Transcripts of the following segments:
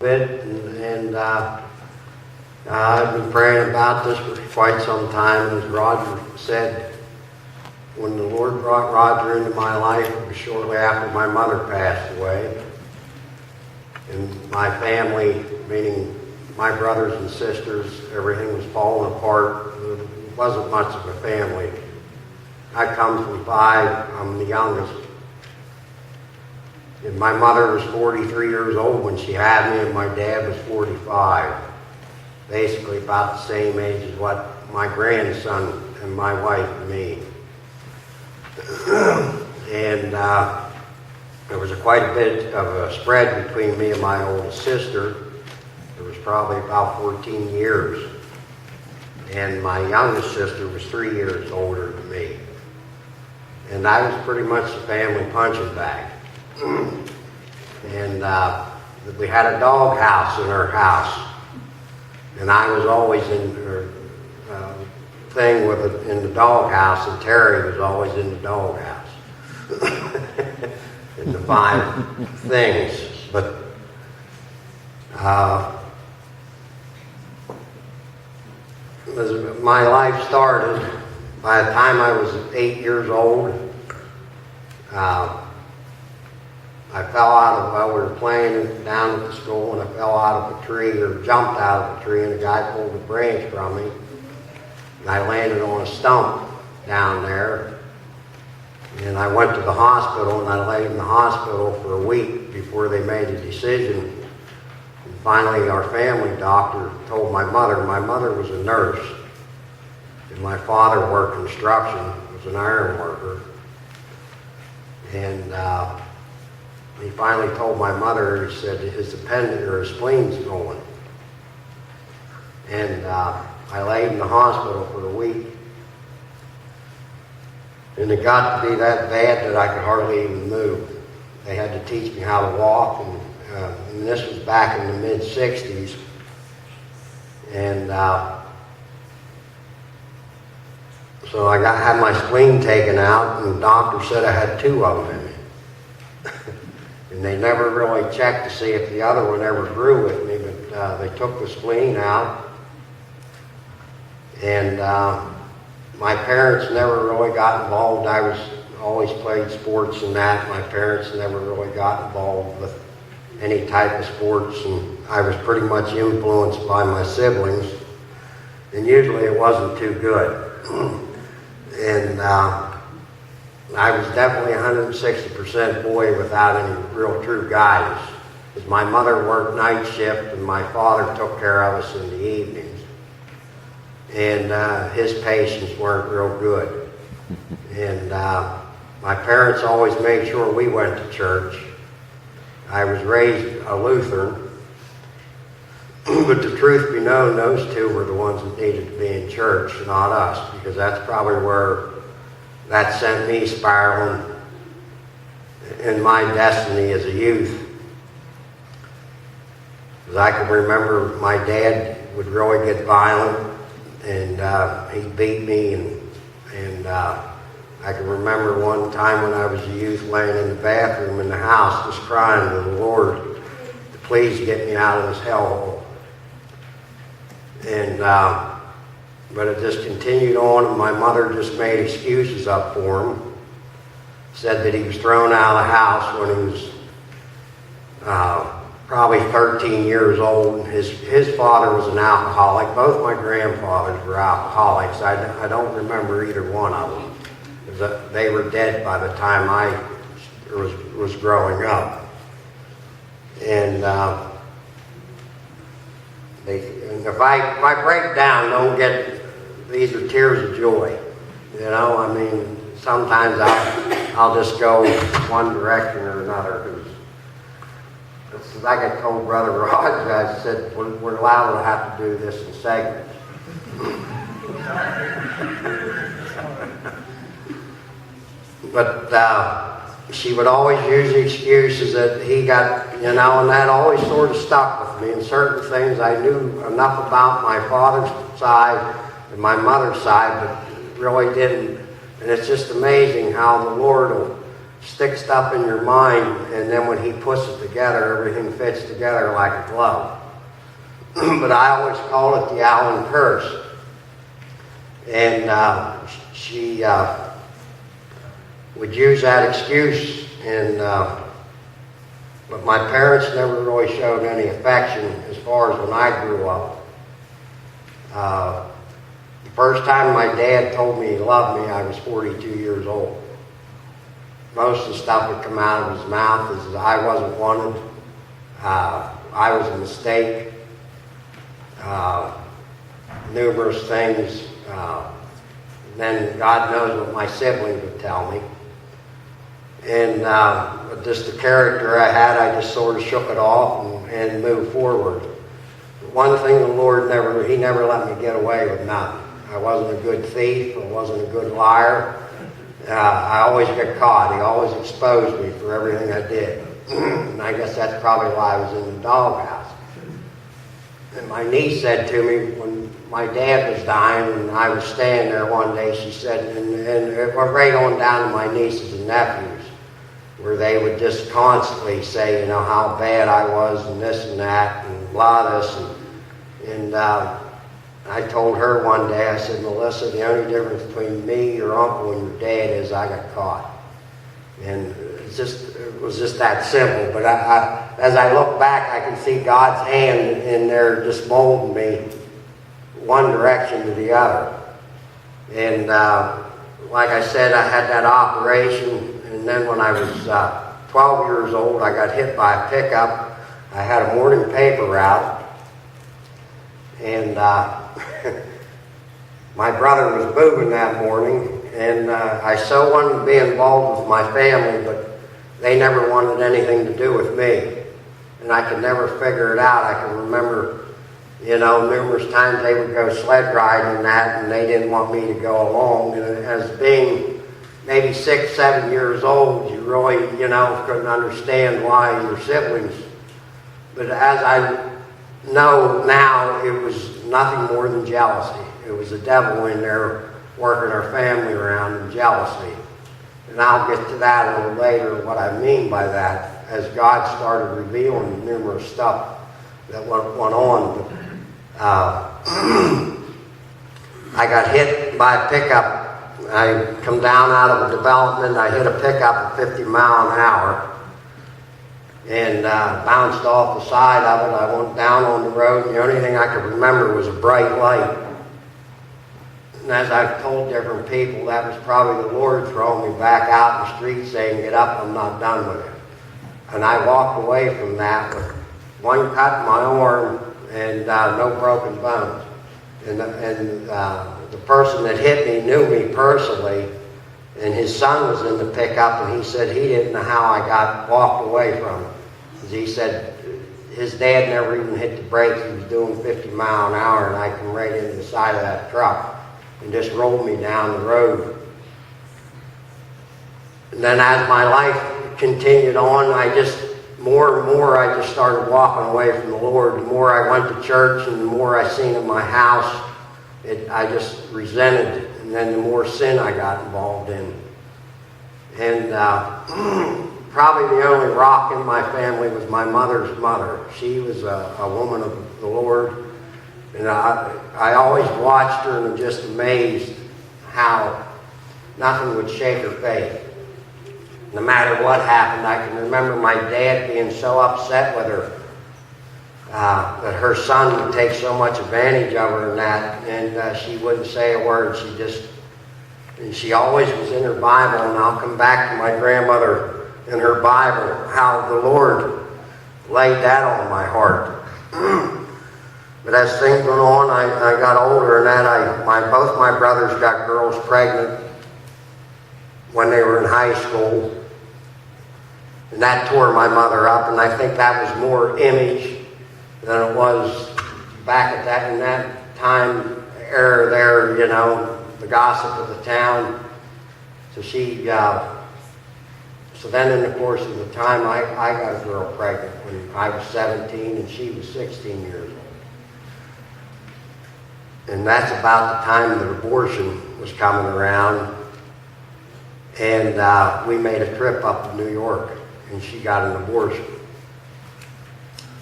bit, and I've been praying about this for quite some time. As Roger said, when the Lord brought Roger into my life, it was shortly after my mother passed away. And my family, meaning my brothers and sisters, everything was falling apart. It wasn't much of a family. I come from 5, I'm the youngest. And my mother was 43 years old when she had me, and my dad was 45. Basically about the same age as what my grandson and my wife and me. And there was quite a bit of a spread between me and my oldest sister. There was probably about 14 years. And my youngest sister was 3 years older than me. And I was pretty much the family punching bag. And we had a dog house in our house. And I was always in her thing with it in the dog house, and Terry was always in the dog house. In the 5 things. But as my life started, by the time I was 8 years old, I fell out of, we were playing down at the school, and I fell out of a tree, or jumped out of a tree, and a guy pulled a branch from me, and I landed on a stump down there, and I went to the hospital, and I laid in the hospital for a week before they made a decision. And finally, our family doctor told my mother was a nurse, and my father worked construction, was an iron worker, and he finally told my mother, he said his appendix or his spleen's going. And I laid in the hospital for a week. And it got to be that bad that I could hardly even move. They had to teach me how to walk, and this was back in the mid-60s. And so I had my spleen taken out, and the doctor said I had 2 of them in me. And they never really checked to see if the other one ever grew with me, but they took the spleen out. And my parents never really got involved. I was always played sports and that. My parents never really got involved with any type of sports, and I was pretty much influenced by my siblings. And usually it wasn't too good. And I was definitely 160% boy without any real true guidance. Because my mother worked night shift, and my father took care of us in the evenings. And his patients weren't real good. And my parents always made sure we went to church. I was raised a Lutheran. But the truth be known, those 2 were the ones that needed to be in church, not us. Because that's probably where that sent me spiraling in my destiny as a youth. Because I can remember my dad would really get violent, and he'd beat me, and I can remember one time when I was a youth laying in the bathroom in the house just crying to the Lord to please get me out of this hellhole. And but it just continued on, and my mother just made excuses up for him. Said that he was thrown out of the house when he was probably 13 years old. His father was an alcoholic. Both my grandfathers were alcoholics. I don't remember either one of them, because they were dead by the time I was growing up. And if I break down, don't get, these are tears of joy. You know, I mean, sometimes I'll just go one direction or another. Because like I told Brother Rod, I said, we're allowed to have to do this in segments. But she would always use the excuses that he got, you know, and that always sort of stuck with me. And certain things I knew enough about my father's side and my mother's side, but really didn't. And it's just amazing how the Lord will stick stuff in your mind, and then when he puts it together, everything fits together like a glove. But I always call it the Allen curse. And she would use that excuse, and but my parents never really showed any affection as far as when I grew up. The first time my dad told me he loved me, I was 42 years old. Most of the stuff that come out of his mouth is I wasn't wanted, I was a mistake, numerous things. Then God knows what my siblings would tell me. And but just the character I had, I just sort of shook it off and moved forward. One thing the Lord He never let me get away with nothing. I wasn't a good thief, I wasn't a good liar. I always get caught. He always exposed me for everything I did. And I guess that's probably why I was in the doghouse. And my niece said to me when my dad was dying, and I was staying there one day, she said, and it went right on down to my nieces and nephews, where they would just constantly say, you know, how bad I was, and this and that, and blah this, and I told her one day, I said, Melissa, the only difference between me, your uncle, and your dad is I got caught. And it was just that simple. But as I look back, I can see God's hand in there just molding me one direction to the other. And like I said, I had that operation, and then when I was 12 years old, I got hit by a pickup. I had a morning paper route, and my brother was moving that morning, and I so wanted to be involved with my family, but they never wanted anything to do with me. And I could never figure it out. I can remember, you know, numerous times they would go sled riding and that, and they didn't want me to go along. And as being maybe 6, 7 years old, you really, you know, couldn't understand why your siblings. But as I know now, it was nothing more than jealousy. It was the devil in there working our family around in jealousy. And I'll get to that a little later, what I mean by that, as God started revealing numerous stuff that went on. But, I got hit by a pickup. I come down out of a development, I hit a pickup at 50 miles an hour. And bounced off the side of it. I went down on the road, and the only thing I could remember was a bright light. And as I've told different people, that was probably the Lord throwing me back out in the street saying, get up, I'm not done with it. And I walked away from that with one cut in my arm and no broken bones. And the person that hit me knew me personally, and his son was in the pickup, and he said he didn't know how I walked away from him. He said his dad never even hit the brakes. He was doing 50 miles an hour, and I come right into the side of that truck and just rolled me down the road. And then as my life continued on, more and more I just started walking away from the Lord. The more I went to church and the more I seen in my house, I just resented it. And then the more sin I got involved in. And probably the only rock in my family was my mother's mother. She was a woman of the Lord. And I always watched her and was just amazed how nothing would shake her faith. No matter what happened, I can remember my dad being so upset with her that her son would take so much advantage of her and she wouldn't say a word. She always was in her Bible, and I'll come back to my grandmother in her Bible, how the Lord laid that on my heart. But as things went on, I got older, and that both my brothers got girls pregnant when they were in high school. And that tore my mother up, and I think that was more image than it was back in that time era there, you know, the gossip of the town. So then in the course of the time, I got a girl pregnant when I was 17 and she was 16 years old. And that's about the time that abortion was coming around. And we made a trip up to New York, and she got an abortion.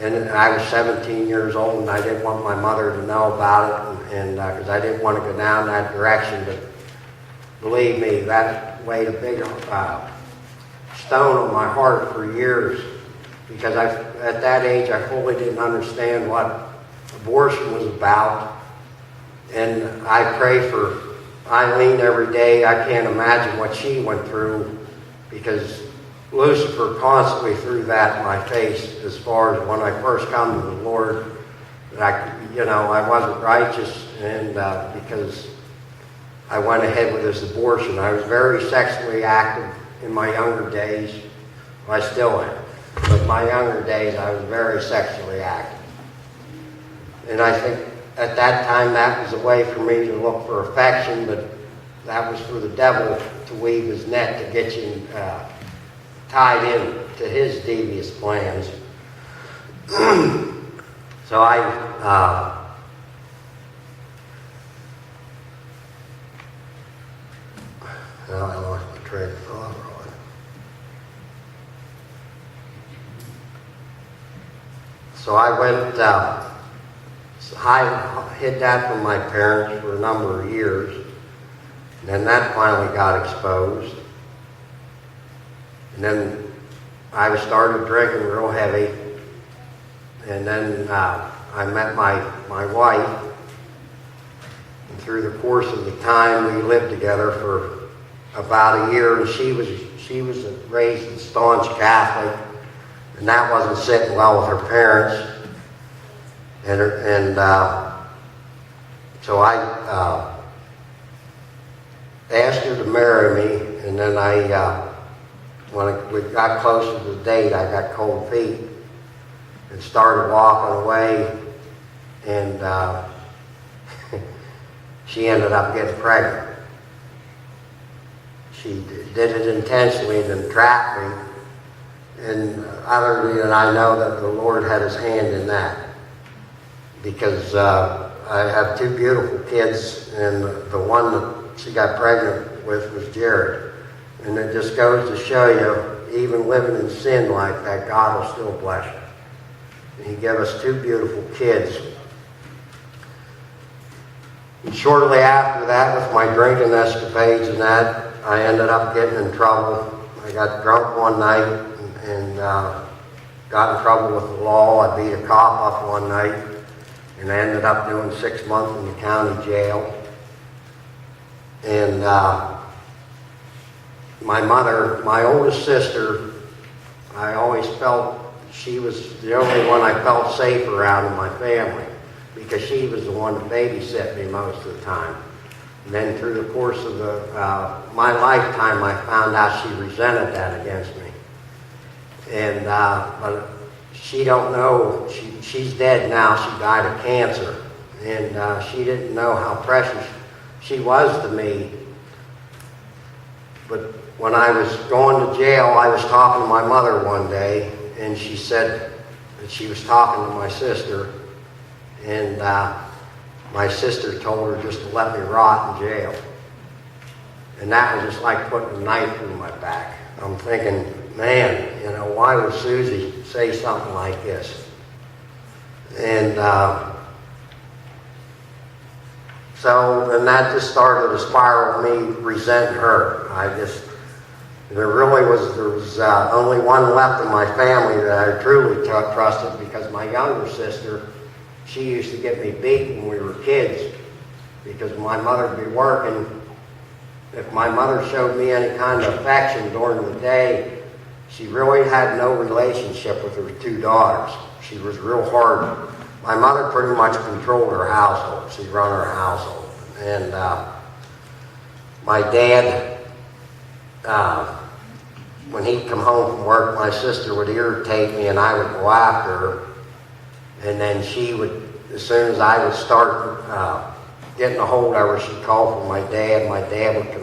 And I was 17 years old, and I didn't want my mother to know about it, and because I didn't want to go down that direction. But believe me, that weighed a big stone on my heart for years, because at that age I fully didn't understand what abortion was about. And I pray for Eileen every day. I can't imagine what she went through, because Lucifer constantly threw that in my face as far as when I first come to the Lord, that I wasn't righteous, and because I went ahead with this abortion. I was very sexually active in my younger days. I still am. But in my younger days, I was very sexually active. And I think at that time that was a way for me to look for affection, but that was for the devil to weave his net to get you tied in to his devious plans. So I lost my train of thought. So I went, I hid that from my parents for a number of years. And then that finally got exposed. And then I started drinking real heavy. And then I met my wife. And through the course of the time, we lived together for about a year. And she was raised a staunch Catholic. And that wasn't sitting well with her parents. So I asked her to marry me, and then when we got closer to the date, I got cold feet and started walking away, and she ended up getting pregnant. She did it intentionally to trap me, and other than I know that the Lord had his hand in that, because I have two beautiful kids, and the one that she got pregnant with was Jared. And it just goes to show you, even living in sin like that, God will still bless you. And he gave us two beautiful kids. And shortly after that, with my drinking escapades and that, I ended up getting in trouble. I got drunk one night and got in trouble with the law. I beat a cop up one night, and I ended up doing 6 months in the county jail. And my mother, my oldest sister, I always felt she was the only one I felt safe around in my family, because she was the one that babysat me most of the time. And then through the course of my lifetime, I found out she resented that against me. And but she don't know, she's dead now. She died of cancer, and she didn't know how precious she was to me. But when I was going to jail, I was talking to my mother one day, and she said that she was talking to my sister, and my sister told her just to let me rot in jail. And that was just like putting a knife through my back. I'm thinking, man, why would Susie say something like this? And and that just started a spiral of me resenting her. There was only one left in my family that I truly trusted, because my younger sister, she used to get me beat when we were kids, because my mother would be working. If my mother showed me any kind of affection during the day, she really had no relationship with her two daughters. She was real hard. My mother pretty much controlled her household. She run her household. And my dad, when he'd come home from work, my sister would irritate me, and I would go after her. And then she would, as soon as I would start getting a hold of her, she'd call for my dad. My dad would come